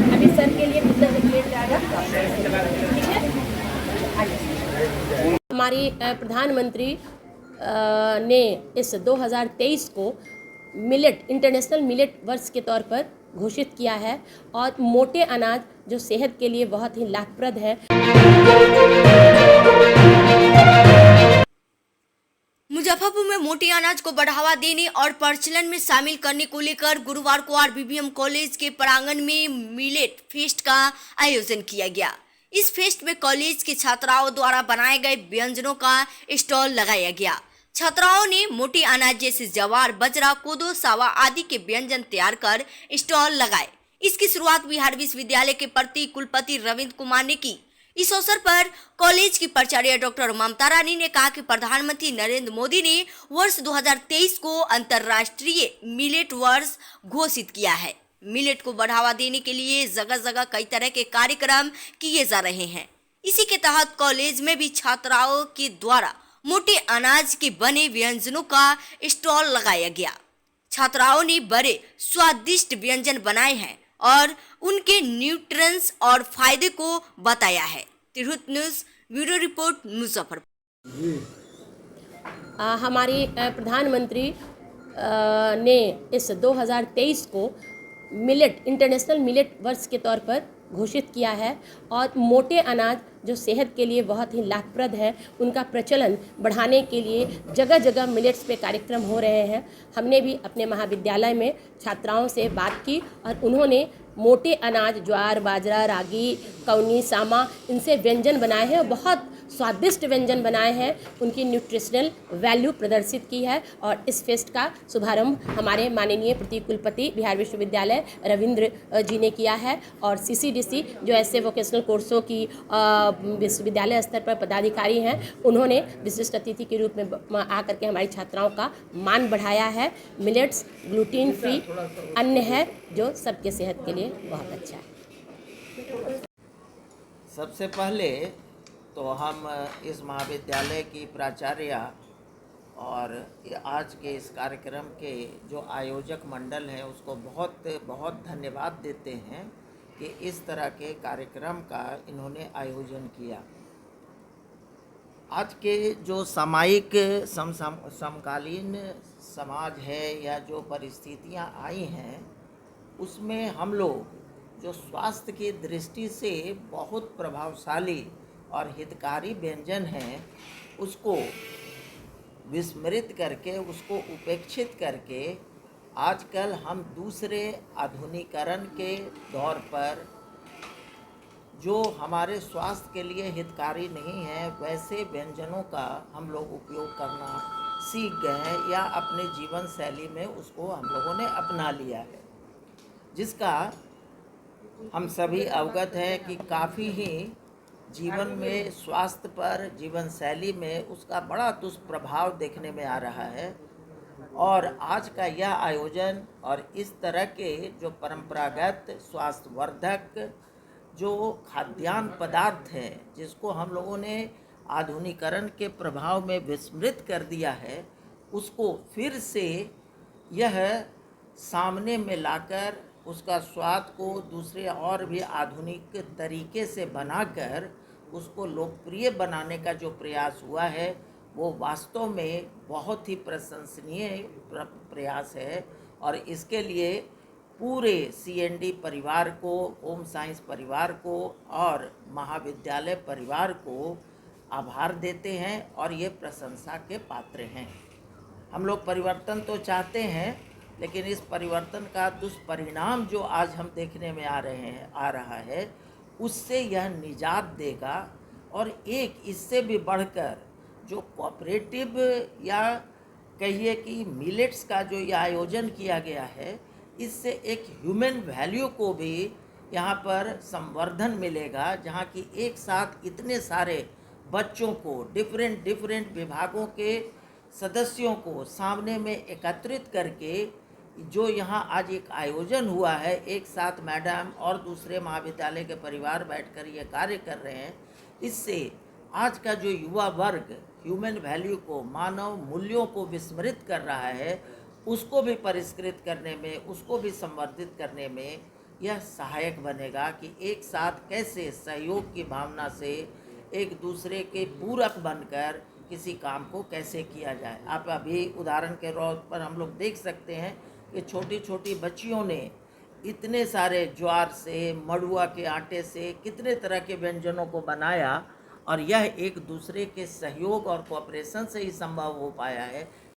अभी सर के लिए कितना चॉकलेट जाएगा, ठीक है। हमारी प्रधानमंत्री ने इस 2023 को मिलेट इंटरनेशनल मिलेट वर्ष के तौर पर घोषित किया है और मोटे अनाज जो सेहत के लिए बहुत ही लाभप्रद है। मुजफ्फरपुर में मोटे अनाज को बढ़ावा देने और प्रचलन में शामिल करने को लेकर गुरुवार को आरबीवीएम कॉलेज के प्रांगण में मिलेट फेस्ट का आयोजन किया गया। इस फेस्ट में कॉलेज के छात्राओं द्वारा बनाए गए व्यंजनों का स्टॉल लगाया गया। छात्राओं ने मोटे अनाज जैसे जवार, बजरा, कोदो, सावा आदि के व्यंजन तैयार कर स्टॉल लगाए। इसकी शुरुआत बिहार विश्वविद्यालय के प्रति कुलपति रविंद्र कुमार ने की। इस अवसर पर कॉलेज की प्राचार्य डॉक्टर ममता रानी ने कहा कि प्रधानमंत्री नरेंद्र मोदी ने वर्ष 2023 को अंतर्राष्ट्रीय मिलेट वर्ष घोषित किया है। मिलेट को बढ़ावा देने के लिए जगह जगह कई तरह के कार्यक्रम किए जा रहे हैं। इसी के तहत कॉलेज में भी छात्राओं के द्वारा मोटे अनाज के बने व्यंजनों का स्टॉल लगाया गया। छात्राओं ने बड़े स्वादिष्ट व्यंजन बनाए हैं और उनके न्यूट्रिएंट्स और फायदे को बताया है। Tirhut news bureau report Muzaffarpur. हमारी प्रधानमंत्री ने इस 2023 को मिलेट इंटरनेशनल मिलेट वर्ष के तौर पर घोषित किया है और मोटे अनाज जो सेहत के लिए बहुत ही लाभप्रद है उनका प्रचलन बढ़ाने के लिए जगह जगह मिलेट्स पे कार्यक्रम हो रहे हैं। हमने भी अपने महाविद्यालय में छात्राओं से बात की और उन्होंने मोटे अनाज ज्वार, बाजरा, रागी, कौनी, सामा इनसे व्यंजन बनाए हैं और बहुत स्वादिष्ट व्यंजन बनाए हैं। उनकी न्यूट्रिशनल वैल्यू प्रदर्शित की है और इस फेस्ट का शुभारंभ हमारे माननीय प्रति कुलपति बिहार विश्वविद्यालय रविंद्र जी ने किया है और सीसीडीसी जो ऐसे वोकेशनल कोर्सों की विश्वविद्यालय स्तर पर पदाधिकारी हैं उन्होंने विशिष्ट अतिथि के रूप में आकर के हमारी छात्राओं का मान बढ़ाया है। मिलेट्स ग्लूटीन फ्री अन्न है जो सबके सेहत के लिए बहुत अच्छा है। सबसे पहले तो हम इस महाविद्यालय की प्राचार्य और आज के इस कार्यक्रम के जो आयोजक मंडल हैं उसको बहुत बहुत धन्यवाद देते हैं कि इस तरह के कार्यक्रम का इन्होंने आयोजन किया। आज के जो सामायिक समकालीन समाज है या जो परिस्थितियां आई हैं उसमें हम लोग जो स्वास्थ्य की दृष्टि से बहुत प्रभावशाली और हितकारी व्यंजन हैं उसको विस्मृत करके, उसको उपेक्षित करके आजकल हम दूसरे आधुनिकीकरण के दौर पर जो हमारे स्वास्थ्य के लिए हितकारी नहीं है वैसे व्यंजनों का हम लोग उपयोग करना सीख गए हैं या अपने जीवन शैली में उसको हम लोगों ने अपना लिया है, जिसका हम सभी अवगत हैं कि काफ़ी ही जीवन में स्वास्थ्य पर, जीवन शैली में उसका बड़ा दुष्प्रभाव देखने में आ रहा है। और आज का यह आयोजन और इस तरह के जो परंपरागत स्वास्थ्यवर्धक जो खाद्यान्न पदार्थ हैं जिसको हम लोगों ने आधुनिकीकरण के प्रभाव में विस्मृत कर दिया है, उसको फिर से यह सामने में लाकर उसका स्वाद को दूसरे और भी आधुनिक तरीके से बनाकर उसको लोकप्रिय बनाने का जो प्रयास हुआ है वो वास्तव में बहुत ही प्रशंसनीय प्रयास है। और इसके लिए पूरे सीएनडी परिवार को, होम साइंस परिवार को और महाविद्यालय परिवार को आभार देते हैं और ये प्रशंसा के पात्र हैं। हम लोग परिवर्तन तो चाहते हैं लेकिन इस परिवर्तन का दुष्परिणाम जो आज हम देखने में आ रहा है उससे यह निजात देगा। और एक इससे भी बढ़कर जो कोऑपरेटिव या कहिए कि मिलेट्स का जो ये आयोजन किया गया है इससे एक ह्यूमन वैल्यू को भी यहाँ पर संवर्धन मिलेगा, जहाँ की एक साथ इतने सारे बच्चों को डिफरेंट विभागों के सदस्यों को सामने में एकत्रित करके जो यहाँ आज एक आयोजन हुआ है, एक साथ मैडम और दूसरे महाविद्यालय के परिवार बैठकर ये कार्य कर रहे हैं, इससे आज का जो युवा वर्ग ह्यूमन वैल्यू को, मानव मूल्यों को विस्मृत कर रहा है, उसको भी परिष्कृत करने में, उसको भी संवर्धित करने में यह सहायक बनेगा कि एक साथ कैसे सहयोग की भावना से एक दूसरे के पूरक बनकर किसी काम को कैसे किया जाए। आप अभी उदाहरण के तौर पर हम लोग देख सकते हैं कि छोटी छोटी बच्चियों ने इतने सारे ज्वार से, मड़ुआ के आटे से कितने तरह के व्यंजनों को बनाया, और यह एक दूसरे के सहयोग और कोऑपरेशन से ही संभव हो पाया है